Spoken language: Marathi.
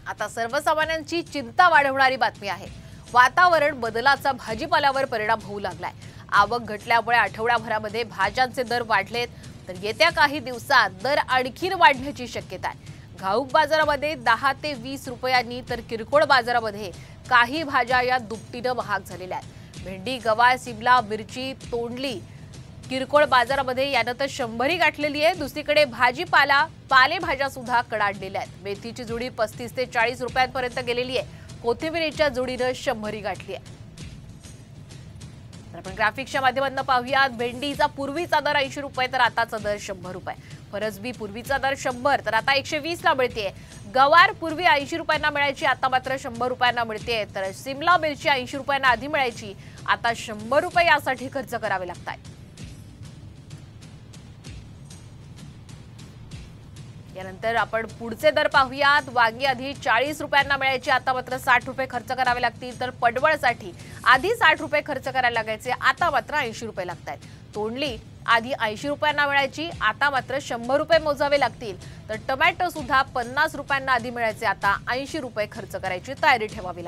आता सर्वसामान्यांची चिंता वाढवणारी बातमी आहे। वातावरण बदलाचा भाजीपाल्यावर परिणाम होऊ लागलाय। आवक घटल्यामुळे आठवड्याभरामध्ये भाज्यांचे दर वाढलेत, तर येत्या काही दिवसात दर आणखीन वाढण्याची शक्यता आहे। घाऊक बाजारामध्ये 10 ते 20 रुपयांनी, तर किरकोळ बाजारामध्ये काही भाज्या या दुपटीने महाग झालेल्या आहेत। भेंडी, गवार, सिमला मिरची, तोंडली किरकोळ बाजारामध्ये यानं तर 100ही गाठलेली आहे। दुसरीकडे भाजीपाला, पालेभाज्या सुद्धा कडाडलेल्या आहेत। मेथीची जुडी 35 ते 40 रुपयांपर्यंत गेलेली आहे। कोथिंबीरीच्या जुडीनं 100ही गाठली आहे। तर आपण ग्राफिक्सच्या माध्यमातून पाहूयात। भेंडीचा पूर्वीचा दर 80 रुपये, तर आताचा दर 100 रुपये। फरसबी पूर्वीचा दर 100, तर आता 120 ला मिळते। गवार पूर्वी 80 रुपयांना मिळायची, आता मात्र 100 रुपयांना मिळते। तर सिमला मिरची 80 रुपयांना आधी मिळायची, आता 100 रुपये यासाठी खर्च करावे लागतात। यानंतर आपण पुढचे दर पाहूयात। वांगी आधी 40 रुपयांना मिळायची, आता मात्र 60 रुपये खर्च करावे लागतील। तर पडवळसाठी आधी 60 रुपये खर्च करायला लागायचे, आता मात्र 80 रुपये लागतात। तोंडली आधी 80 रुपयांना मिळायची, आता मात्र 100 रुपये मोजावे लागतील। तर टोमॅटो सुद्धा 50 रुपयांना आधी मिळायचे, आता 80 रुपये खर्च करायची तयारी ठेवावी लागते।